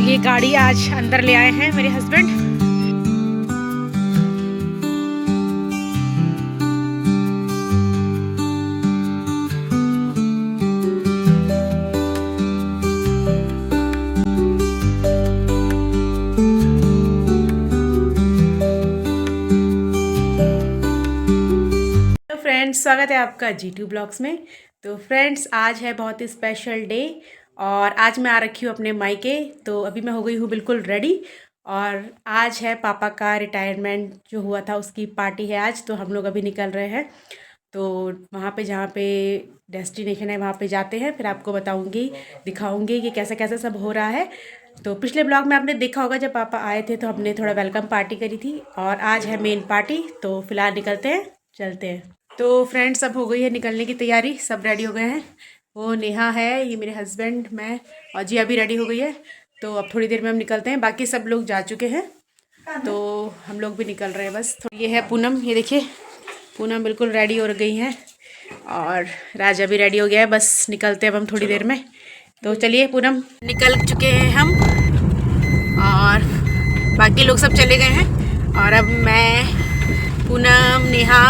ये गाड़ी आज अंदर ले आए हैं मेरे हस्बैंड। फ्रेंड्स, स्वागत है आपका G2 ब्लॉग्स में। तो फ्रेंड्स, आज है बहुत ही स्पेशल डे और आज मैं आ रखी हूँ अपने मायके। तो अभी मैं हो गई हूँ बिल्कुल रेडी और आज है पापा का रिटायरमेंट जो हुआ था उसकी पार्टी है आज। तो हम लोग अभी निकल रहे हैं। तो वहाँ पे जहाँ पे डेस्टिनेशन है वहाँ पे जाते हैं, फिर आपको बताऊँगी, दिखाऊँगी कि कैसा कैसा सब हो रहा है। तो पिछले ब्लॉग में आपने देखा होगा जब पापा आए थे तो हमने थोड़ा वेलकम पार्टी करी थी और आज है मेन पार्टी। तो फिलहाल निकलते हैं, चलते हैं। तो फ्रेंड्स, सब हो गई है निकलने की तैयारी, सब रेडी हो गए हैं। वो नेहा है, ये मेरे हस्बैंड, मैं और जिया भी रेडी हो गई है। तो अब थोड़ी देर में हम निकलते हैं, बाकी सब लोग जा चुके हैं तो हम लोग भी निकल रहे हैं बस। तो ये है पूनम, ये देखिए पूनम बिल्कुल रेडी हो गई हैं और राजा भी रेडी हो गया है। बस निकलते हैं अब हम थोड़ी देर में। तो चलिए, पूनम निकल चुके हैं हम और बाकी लोग सब चले गए हैं और अब मैं, पूनम, नेहा,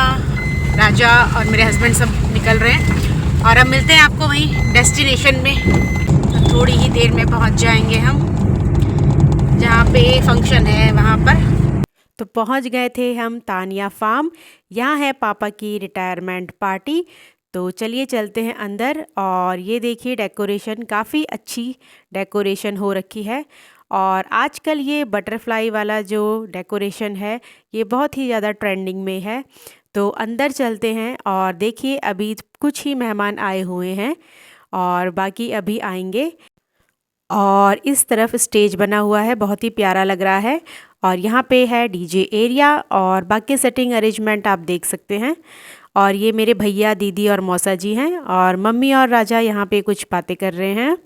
राजा और मेरे हस्बैंड सब निकल रहे हैं और अब मिलते हैं आपको वहीं डेस्टिनेशन में। तो थोड़ी ही देर में पहुंच जाएंगे हम जहाँ पे फंक्शन है वहाँ पर। तो पहुँच गए थे हम तानिया फार्म। यहाँ है पापा की रिटायरमेंट पार्टी। तो चलिए चलते हैं अंदर और ये देखिए डेकोरेशन, काफ़ी अच्छी डेकोरेशन हो रखी है और आजकल ये बटरफ्लाई वाला जो डेकोरेशन है ये बहुत ही ज़्यादा ट्रेंडिंग में है। तो अंदर चलते हैं और देखिए अभी कुछ ही मेहमान आए हुए हैं और बाकी अभी आएंगे। और इस तरफ स्टेज बना हुआ है, बहुत ही प्यारा लग रहा है और यहाँ पे है डीजे एरिया और बाकी सेटिंग अरेंजमेंट आप देख सकते हैं। और ये मेरे भैया, दीदी और मौसा जी हैं और मम्मी और राजा यहाँ पे कुछ बातें कर रहे हैं।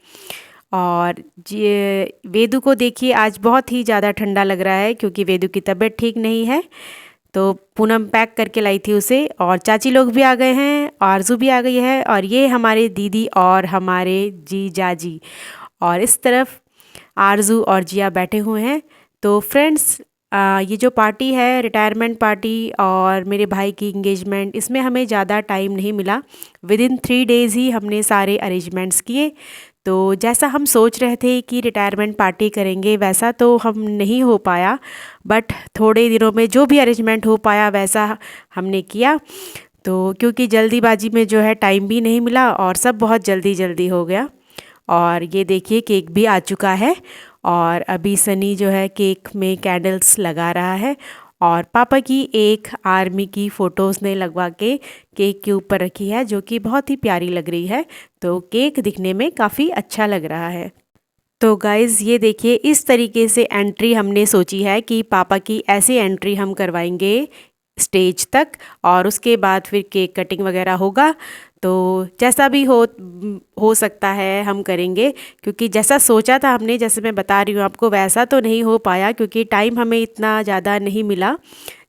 और ये वेदू को देखिए, आज बहुत ही ज़्यादा ठंडा लग रहा है क्योंकि वेदू की तबीयत ठीक नहीं है। तो पूनम पैक करके लाई थी उसे और चाची लोग भी आ गए हैं, आरजू भी आ गई है और ये हमारे दीदी और हमारे जीजा जी और इस तरफ आरजू और जिया बैठे हुए हैं। तो फ्रेंड्स, ये जो पार्टी है रिटायरमेंट पार्टी और मेरे भाई की इंगेजमेंट, इसमें हमें ज़्यादा टाइम नहीं मिला। विदिन 3 डेज़ ही हमने सारे अरेंजमेंट्स किए। तो जैसा हम सोच रहे थे कि रिटायरमेंट पार्टी करेंगे वैसा तो हम नहीं हो पाया, बट थोड़े दिनों में जो भी अरेंजमेंट हो पाया वैसा हमने किया। तो क्योंकि जल्दीबाजी में जो है टाइम भी नहीं मिला और सब बहुत जल्दी जल्दी हो गया। और ये देखिए केक भी आ चुका है और अभी सनी जो है केक में कैंडल्स लगा रहा है और पापा की एक आर्मी की फ़ोटो उसने लगवा के केक के ऊपर रखी है जो कि बहुत ही प्यारी लग रही है। तो केक दिखने में काफ़ी अच्छा लग रहा है। तो गाइज़, ये देखिए इस तरीके से एंट्री हमने सोची है कि पापा की ऐसी एंट्री हम करवाएंगे स्टेज तक और उसके बाद फिर केक कटिंग वगैरह होगा। तो जैसा भी हो सकता है हम करेंगे, क्योंकि जैसा सोचा था हमने, जैसे मैं बता रही हूँ आपको, वैसा तो नहीं हो पाया क्योंकि टाइम हमें इतना ज़्यादा नहीं मिला।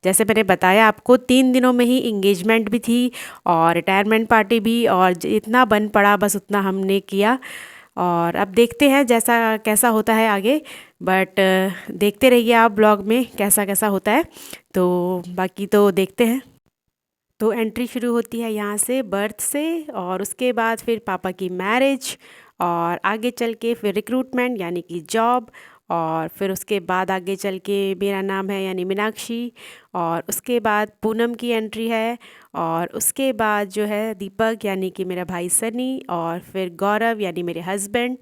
जैसे मैंने बताया आपको, 3 दिनों में ही इंगेजमेंट भी थी और रिटायरमेंट पार्टी भी, और जितना बन पड़ा बस उतना हमने किया। और अब देखते हैं जैसा कैसा होता है आगे, बट देखते रहिए आप ब्लॉग में कैसा कैसा होता है। तो बाकी तो देखते हैं। तो एंट्री शुरू होती है यहाँ से, बर्थ से, और उसके बाद फिर पापा की मैरिज और आगे चल के फिर रिक्रूटमेंट यानी कि जॉब, और फिर उसके बाद आगे चल के मेरा नाम है यानी मीनाक्षी, और उसके बाद पूनम की एंट्री है, और उसके बाद जो है दीपक यानी कि मेरा भाई सनी, और फिर गौरव यानी मेरे हस्बैंड,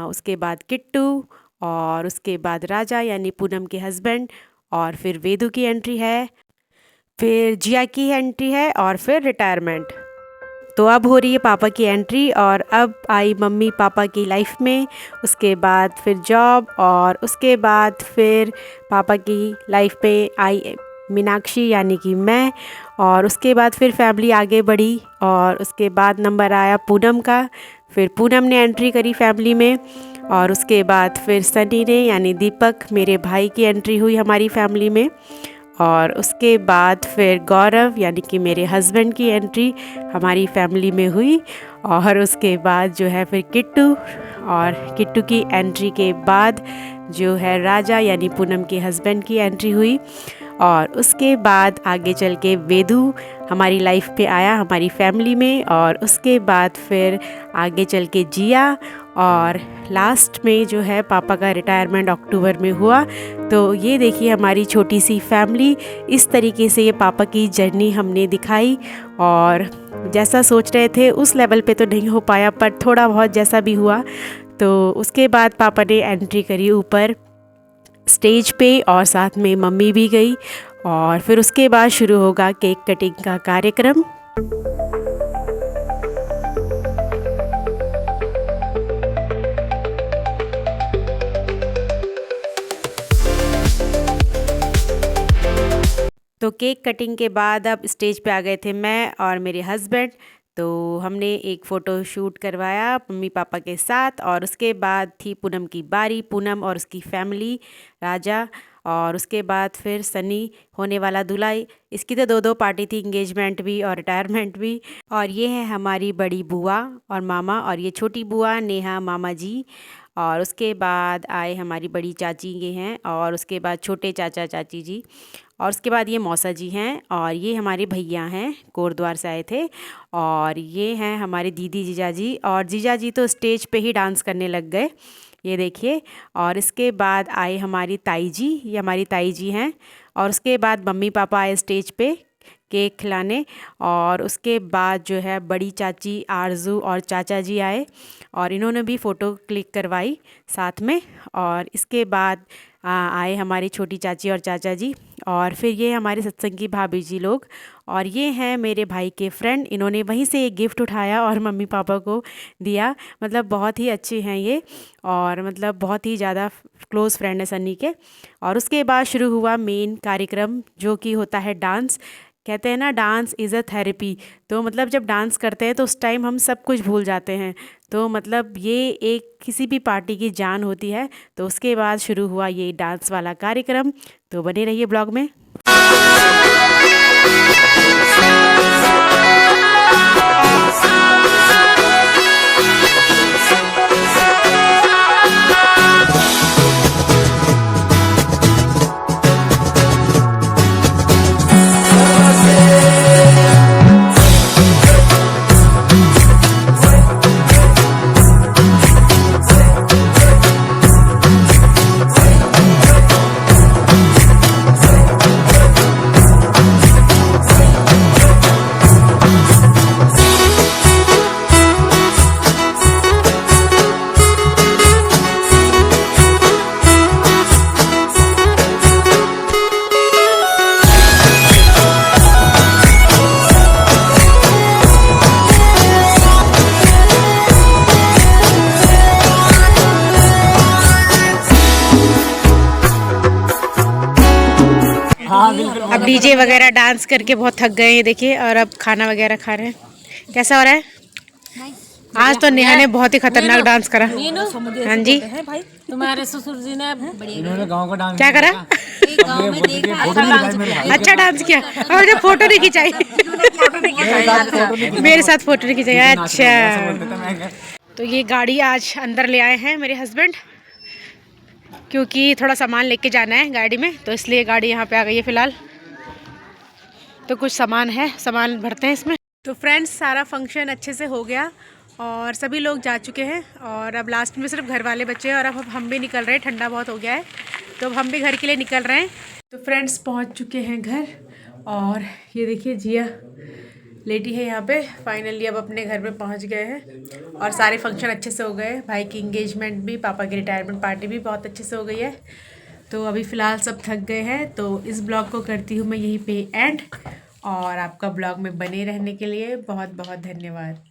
उसके बाद किट्टू, और उसके बाद राजा यानी पूनम के हस्बैंड, और फिर वेदू की एंट्री है, फिर जिया की एंट्री है, और फिर रिटायरमेंट। तो अब हो रही है पापा की एंट्री और अब आई मम्मी पापा की लाइफ में, उसके बाद फिर जॉब, और उसके बाद फिर पापा की लाइफ में आई मीनाक्षी यानी कि मैं, और उसके बाद फिर फैमिली आगे बढ़ी, और उसके बाद नंबर आया पूनम का। फिर पूनम ने एंट्री करी फैमिली में, और उसके बाद फिर सनी ने यानी दीपक मेरे भाई की एंट्री हुई हमारी फैमिली में, और उसके बाद फिर गौरव यानी कि मेरे हस्बैंड की एंट्री हमारी फैमिली में हुई, और उसके बाद जो है फिर किट्टू, और किट्टू की एंट्री के बाद जो है राजा यानी पूनम के हस्बैंड की एंट्री हुई। और उसके बाद आगे चल के वेदू हमारी लाइफ पे आया, हमारी फैमिली में। और उसके बाद फिर आगे चल के जिया, और लास्ट में जो है पापा का रिटायरमेंट अक्टूबर में हुआ। तो ये देखिए हमारी छोटी सी फैमिली, इस तरीके से ये पापा की जर्नी हमने दिखाई। और जैसा सोच रहे थे उस लेवल पे तो नहीं हो पाया, पर थोड़ा बहुत जैसा भी हुआ। तो उसके बाद पापा ने एंट्री करी ऊपर स्टेज पे, और साथ में मम्मी भी गई। और फिर उसके बाद शुरू होगा केक कटिंग का कार्यक्रम। तो केक कटिंग के बाद अब स्टेज पे आ गए थे मैं और मेरे हस्बैंड। तो हमने एक फ़ोटो शूट करवाया मम्मी पापा के साथ। और उसके बाद थी पूनम की बारी, पूनम और उसकी फैमिली, राजा। और उसके बाद फिर सनी होने वाला दूल्हा। इसकी तो दो पार्टी थी, इंगेजमेंट भी और रिटायरमेंट भी। और ये है हमारी बड़ी बुआ और मामा, और ये छोटी बुआ नेहा मामा जी। और उसके बाद आए हमारी बड़ी चाची ये हैं, और उसके बाद छोटे चाचा चाची जी, और उसके बाद ये मौसा जी हैं। और ये हमारे भैया हैं, कोटद्वार से आए थे। और ये हैं हमारे दीदी जीजा जी, और जीजा जी तो स्टेज पे ही डांस करने लग गए, ये देखिए। और इसके बाद आए हमारी ताई जी, ये हमारी ताई जी हैं। और उसके बाद मम्मी पापा आए स्टेज पे केक खिलाने। और उसके बाद जो है बड़ी चाची आरजू और चाचा जी आए, और इन्होंने भी फ़ोटो क्लिक करवाई साथ में। और इसके बाद आए हमारी छोटी चाची और चाचा जी। और फिर ये हमारे सत्संग की भाभी जी लोग। और ये हैं मेरे भाई के फ्रेंड, इन्होंने वहीं से एक गिफ्ट उठाया और मम्मी पापा को दिया। मतलब बहुत ही अच्छे हैं ये, और मतलब बहुत ही ज़्यादा क्लोज़ फ्रेंड है सन्नी के। और उसके बाद शुरू हुआ मेन कार्यक्रम, जो कि होता है डांस। कहते हैं ना डांस इज़ अ थेरेपी। तो मतलब जब डांस करते हैं तो उस टाइम हम सब कुछ भूल जाते हैं। तो मतलब ये एक किसी भी पार्टी की जान होती है। तो उसके बाद शुरू हुआ ये डांस वाला कार्यक्रम। तो बने रहिए ब्लॉग में। अब डीजे वगैरह डांस करके बहुत थक गए हैं देखिए, और अब खाना वगैरह खा रहे हैं। कैसा हो रहा है? आज तो नेहा ने बहुत ही खतरनाक डांस करा। हाँ जी, तुम्हारे ससुर जी ने गांव का डांस क्या करा? अच्छा डांस किया, और जब फोटो नहीं खिंचाई मेरे साथ फोटो नहीं खिंचाई। अच्छा, तो ये गाड़ी आज अंदर ले आए हैं मेरे हस्बैंड, क्योंकि थोड़ा सामान लेके जाना है गाड़ी में, तो इसलिए गाड़ी यहाँ पे आ गई है फ़िलहाल। तो कुछ सामान है, सामान भरते हैं इसमें। तो फ्रेंड्स, सारा फंक्शन अच्छे से हो गया और सभी लोग जा चुके हैं, और अब लास्ट में सिर्फ घर वाले बच्चे हैं। और अब हम भी निकल रहे हैं, ठंडा बहुत हो गया है, तो अब हम भी घर के लिए निकल रहे हैं। तो फ्रेंड्स, पहुँच चुके हैं घर, और ये देखिए जिया लेटी है यहाँ पे। फाइनली अब अपने घर पे पहुँच गए हैं, और सारे फंक्शन अच्छे से हो गए। भाई की इंगेजमेंट भी, पापा की रिटायरमेंट पार्टी भी बहुत अच्छे से हो गई है। तो अभी फ़िलहाल सब थक गए हैं, तो इस ब्लॉग को करती हूँ मैं यहीं पे एंड। और आपका ब्लॉग में बने रहने के लिए बहुत बहुत धन्यवाद।